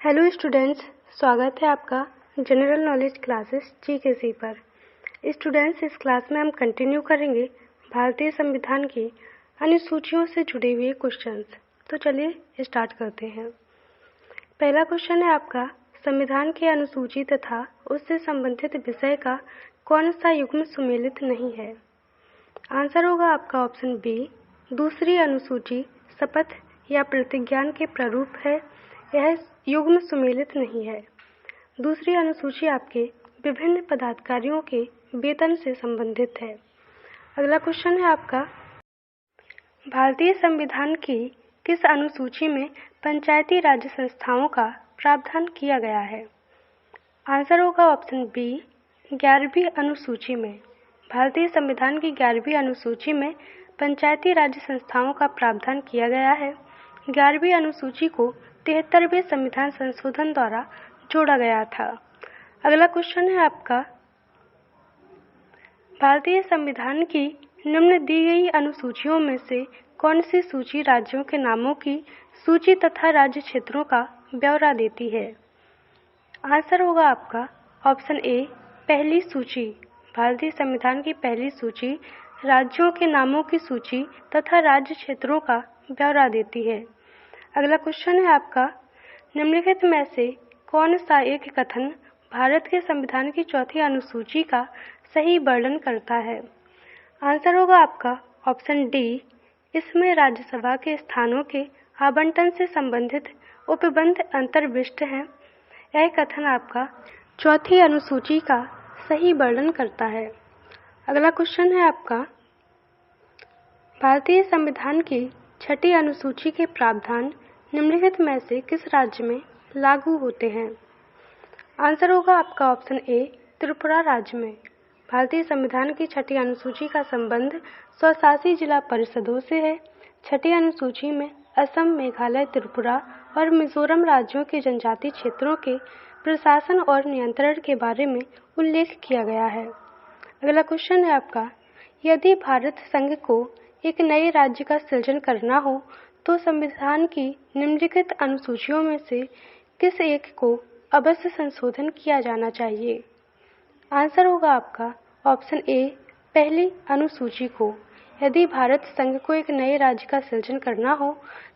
Hello students, स्वागत है आपका जनरल नॉलेज क्लासेस जीकेसी पर। स्टूडेंट्स, इस क्लास में हम कंटिन्यू करेंगे भारतीय संविधान की अनुसूचियों से जुड़े हुए क्वेश्चंस। तो चलिए स्टार्ट करते हैं। पहला क्वेश्चन है आपका, संविधान की अनुसूची तथा उससे संबंधित विषय का कौन सा युग्म सुमेलित नहीं है। आंसर होगा आपका ऑप्शन बी, दूसरी अनुसूची शपथ या प्रतिज्ञान के प्रारूप है, यह युग्म सुमेलित नहीं है। दूसरी अनुसूची आपके विभिन्न पदाधिकारियों के वेतन से संबंधित है। अगला क्वेश्चन है आपका, भारतीय संविधान की किस अनुसूची में पंचायती राज संस्थाओं का प्रावधान किया गया है। आंसर होगा ऑप्शन बी, 11वीं अनुसूची में। भारतीय संविधान की 11वीं अनुसूची में पंचायती राज संस्थाओं का प्रावधान किया गया है। 11वीं अनुसूची को 73वें संविधान संशोधन द्वारा जोड़ा गया था। अगला क्वेश्चन है आपका, भारतीय संविधान की निम्न दी गई अनुसूचियों में से कौन सी सूची राज्यों के नामों की सूची तथा राज्य क्षेत्रों का ब्यौरा देती है। आंसर होगा आपका ऑप्शन ए, पहली सूची। भारतीय संविधान की पहली सूची राज्यों के नामों की सूची तथा राज्य क्षेत्रों का ब्यौरा देती है। अगला क्वेश्चन है आपका, निम्नलिखित में से कौन सा एक कथन भारत के संविधान की चौथी अनुसूची का सही वर्णन करता है। आंसर होगा आपका ऑप्शन डी, इसमें राज्यसभा के स्थानों के आवंटन से संबंधित उपबंध अंतर्विष्ट हैं। यह कथन आपका चौथी अनुसूची का सही वर्णन करता है। अगला क्वेश्चन है आपका, भारतीय संविधान की छठी अनुसूची के प्रावधान निम्नलिखित में से किस राज्य में लागू होते हैं। आंसर होगा आपका ऑप्शन ए, त्रिपुरा राज्य में। भारतीय संविधान की छठी अनुसूची का संबंध स्वशासी जिला परिषदों से है। छठी अनुसूची में असम, मेघालय, त्रिपुरा और मिजोरम राज्यों के जनजातीय क्षेत्रों के प्रशासन और नियंत्रण के बारे में उल्लेख किया गया है। अगला क्वेश्चन है आपका, यदि भारत संघ को एक नए राज्य का सृजन करना हो तो संविधान की निम्नलिखित अनुसूचियों में से किस एक को अवश्य संशोधन किया जाना चाहिए। आंसर होगा आपका ऑप्शन ए, पहली अनुसूची को। यदि भारत संघ को एक नए राज्य का सृजन करना हो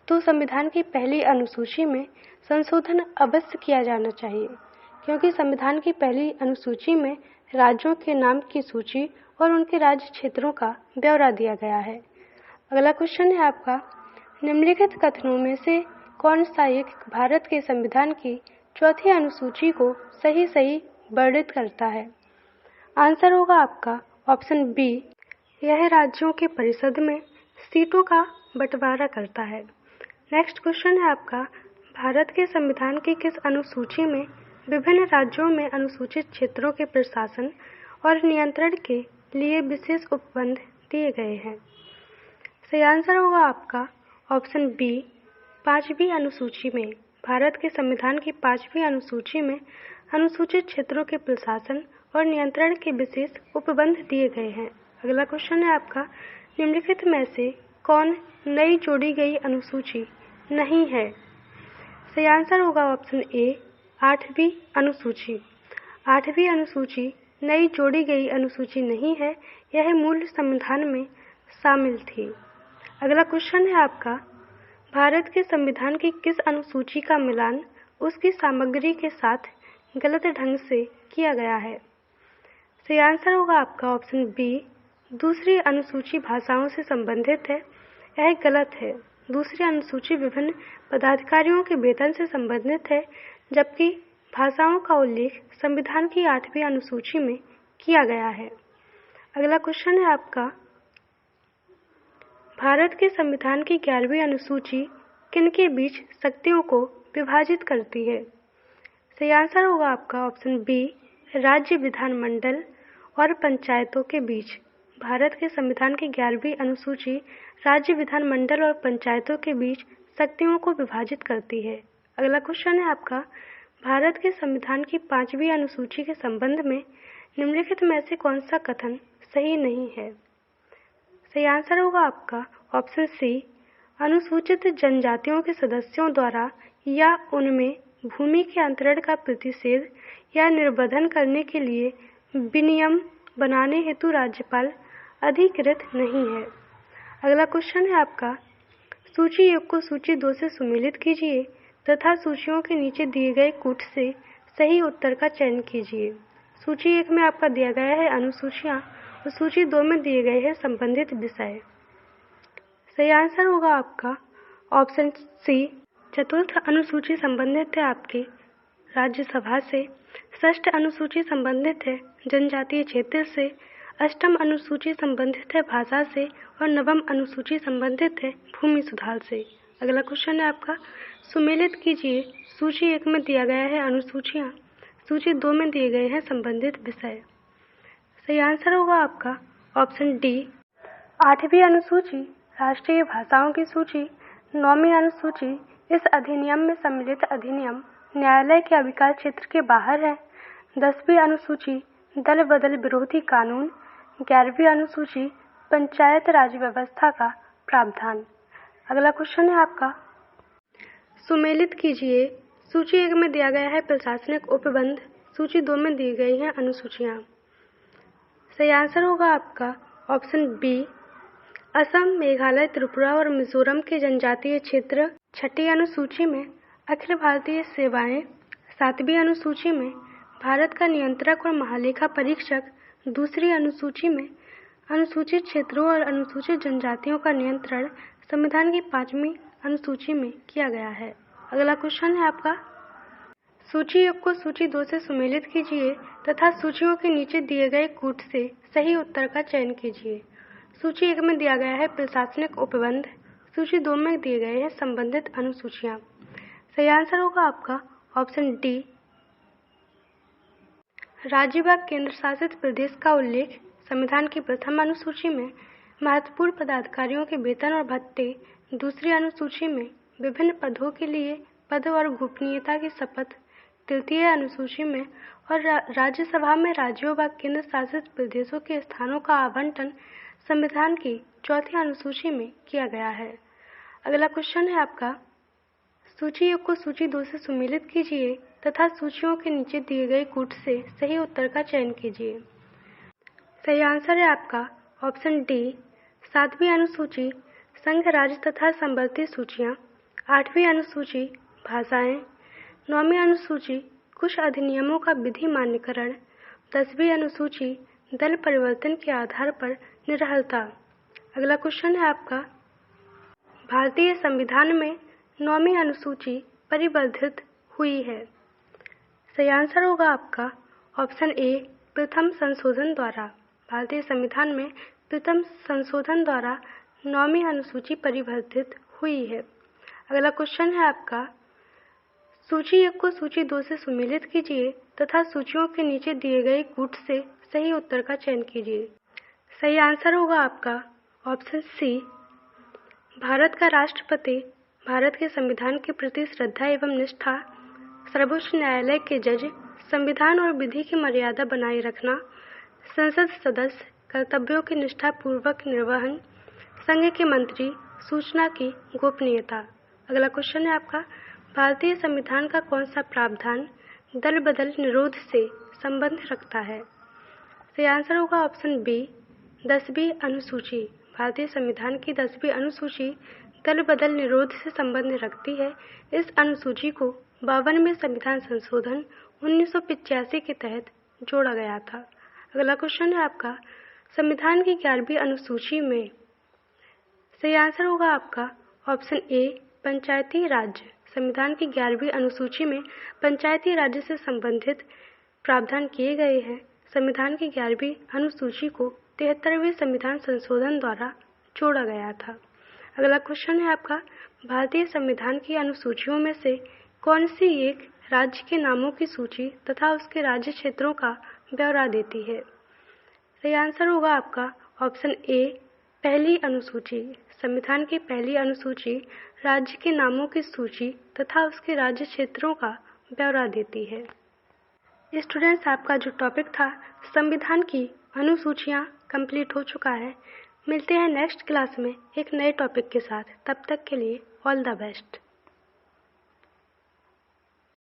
तो संविधान की पहली अनुसूची में संशोधन अवश्य किया जाना चाहिए, क्योंकि संविधान की पहली अनुसूची में राज्यों के नाम की सूची और उनके राज्य क्षेत्रों का ब्यौरा दिया गया है। अगला क्वेश्चन है आपका, निम्नलिखित कथनों में से कौन सा एक भारत के संविधान की चौथी अनुसूची को सही वर्णित करता है। आंसर होगा आपका ऑप्शन बी, यह राज्यों के परिषद में सीटों का बंटवारा करता है। नेक्स्ट क्वेश्चन है आपका, भारत के संविधान की किस अनुसूची में विभिन्न राज्यों में अनुसूचित क्षेत्रों के प्रशासन और नियंत्रण के लिए विशेष उपबंध दिए गए हैं। सही आंसर होगा आपका ऑप्शन बी, 5वीं अनुसूची में। भारत के संविधान की 5वीं अनुसूची में अनुसूचित क्षेत्रों के प्रशासन और नियंत्रण के विशेष उपबंध दिए गए हैं। अगला क्वेश्चन है आपका, निम्नलिखित में से कौन नई जोड़ी गई अनुसूची नहीं है। सही आंसर होगा ऑप्शन ए, 8वीं अनुसूची। 8वीं अनुसूची नई जोड़ी गई अनुसूची नहीं है, यह मूल संविधान में शामिल थी। अगला क्वेश्चन है आपका, भारत के संविधान की किस अनुसूची का मिलान उसकी सामग्री के साथ गलत ढंग से किया गया है। सही आंसर होगा आपका ऑप्शन बी, दूसरी अनुसूची भाषाओं से संबंधित है, यह गलत है। दूसरी अनुसूची विभिन्न पदाधिकारियों के वेतन से संबंधित है, जबकि भाषाओं का उल्लेख संविधान की 8वीं अनुसूची में किया गया है। अगला क्वेश्चन है आपका, भारत के संविधान की 11वीं अनुसूची किनके बीच शक्तियों को विभाजित करती है। सही आंसर होगा आपका ऑप्शन बी, राज्य विधानमंडल और पंचायतों के बीच। भारत के संविधान की 11वीं अनुसूची राज्य विधानमंडल और पंचायतों के बीच शक्तियों को विभाजित करती है। अगला क्वेश्चन है आपका, भारत के संविधान की 5वीं अनुसूची के संबंध में निम्नलिखित में से कौन सा कथन सही नहीं है। सही आंसर होगा आपका ऑप्शन सी, अनुसूचित जनजातियों के सदस्यों द्वारा या उनमें भूमि के अंतरण का प्रतिषेध या निर्बंधन करने के लिए विनियम बनाने हेतु राज्यपाल अधिकृत नहीं है। अगला क्वेश्चन है आपका, सूची 1 को सूची 2 से सुमेलित कीजिए तथा सूचियों के नीचे दिए गए कूट से सही उत्तर का चयन कीजिए। सूची 1 में आपका दिया गया है अनुसूचियां और सूची 2 में दिए गए हैं संबंधित विषय। सही आंसर होगा आपका ऑप्शन सी। चतुर्थ अनुसूची संबंधित है आपकी राज्यसभा से, षष्ठ अनुसूची संबंधित है जनजातीय क्षेत्र से, अष्टम अनुसूची संबंधित है भाषा से और नवम अनुसूची संबंधित है भूमि सुधार से। अगला क्वेश्चन है आपका, सुमेलित कीजिए। सूची 1 में दिया गया है अनुसूचियां, सूची 2 में दिए गए हैं संबंधित विषय। सही आंसर होगा आपका ऑप्शन डी। 8वीं अनुसूची राष्ट्रीय भाषाओं की सूची, 9वीं अनुसूची इस अधिनियम में सम्मिलित अधिनियम न्यायालय के अधिकार क्षेत्र के बाहर है। 10वीं अनुसूची दल बदल विरोधी कानून, 11वीं अनुसूची पंचायत राज व्यवस्था का प्रावधान। अगला क्वेश्चन है आपका, सुमेलित कीजिए। सूची 1 में दिया गया है प्रशासनिक उपबंध, सूची 2 में दी गई हैं अनुसूचियां। सही आंसर होगा आपका ऑप्शन बी। असम, मेघालय, त्रिपुरा और मिजोरम के जनजातीय क्षेत्र 6ठी अनुसूची में, अखिल भारतीय सेवाएं 7वीं अनुसूची में, भारत का नियंत्रक और महालेखा परीक्षक 2री अनुसूची में, अनुसूचित क्षेत्रों और अनुसूचित जनजातियों का नियंत्रण संविधान की 5वीं अनुसूची में किया गया है। अगला क्वेश्चन है आपका, सूची 1 को सूची 2 से सुमेलित कीजिए तथा सूचियों के नीचे दिए गए कूट से सही उत्तर का चयन कीजिए। सूची 1 में दिया गया है प्रशासनिक उपबंध, सूची 2 में दिए गए हैं संबंधित अनुसूचियां। सही आंसर होगा आपका ऑप्शन डी। राज्य व केंद्र शासित प्रदेश का उल्लेख संविधान की प्रथम अनुसूची में, महत्वपूर्ण पदाधिकारियों के वेतन और भत्ते 2री अनुसूची में, विभिन्न पदों के लिए पद और गोपनीयता की शपथ 3य अनुसूची में और राज्यसभा में राज्यों व केंद्र शासित प्रदेशों के स्थानों का आवंटन संविधान की 4थी अनुसूची में किया गया है। अगला क्वेश्चन है आपका, सूची 1 को सूची 2 से सुमेलित कीजिए तथा सूचियों के नीचे दिए गए कूट से सही उत्तर का चयन कीजिए। सही आंसर है आपका ऑप्शन डी। 7वीं अनुसूची संघ राज्य तथा संवर्ती सूचियां, 8वीं अनुसूची भाषाएं, 9वीं अनुसूची कुछ अधिनियमों का विधि मान्यकरण, 10वीं अनुसूची दल परिवर्तन के आधार पर निरहलता। अगला क्वेश्चन है आपका, भारतीय संविधान में 9वीं अनुसूची परिवर्धित हुई है। सही आंसर होगा आपका ऑप्शन ए, प्रथम संशोधन द्वारा। भारतीय संविधान में प्रथम संशोधन द्वारा 9वीं अनुसूची परिवर्धित हुई है। अगला क्वेश्चन है आपका, सूची 1 को सूची 2 से सुमेलित कीजिए तथा सूचियों के नीचे दिए गए कूट से सही उत्तर का चयन कीजिए। सही आंसर होगा आपका ऑप्शन सी। भारत का राष्ट्रपति भारत के संविधान के प्रति श्रद्धा एवं निष्ठा, सर्वोच्च न्यायालय के जज, संविधान और विधि की मर्यादा बनाए रखना, संसद सदस्य कर्तव्यों की निष्ठापूर्वक निर्वहन, संघ के मंत्री, सूचना की गोपनीयता। अगला क्वेश्चन है आपका, भारतीय संविधान का कौन सा प्रावधान दल बदल निरोध से संबंध रखता है। सही आंसर होगा ऑप्शन बी, 10वीं अनुसूची। भारतीय संविधान की 10वीं अनुसूची दल बदल निरोध से संबंध रखती है। इस अनुसूची को 52वें संविधान संशोधन 1985 के तहत जोड़ा गया था। अगला क्वेश्चन है आपका, संविधान की 11वीं अनुसूची में। सही आंसर होगा आपका ऑप्शन ए, पंचायती राज्य। संविधान की 11वीं अनुसूची में पंचायती राज्य से संबंधित प्रावधान किए गए हैं। संविधान की 11वीं अनुसूची को 73वें संविधान संशोधन द्वारा जोड़ा गया था। अगला क्वेश्चन है आपका, भारतीय संविधान की अनुसूचियों में से कौन सी एक राज्य के नामों की सूची तथा उसके राज्य क्षेत्रों का ब्यौरा देती है। सही आंसर होगा आपका ऑप्शन ए, पहली अनुसूची। संविधान की पहली अनुसूची राज्य के नामों की सूची तथा उसके राज्य क्षेत्रों का ब्यौरा देती है। स्टूडेंट्स, आपका जो टॉपिक था संविधान की अनुसूचियां कंप्लीट हो चुका है। मिलते हैं नेक्स्ट क्लास में एक नए टॉपिक के साथ। तब तक के लिए ऑल द बेस्ट।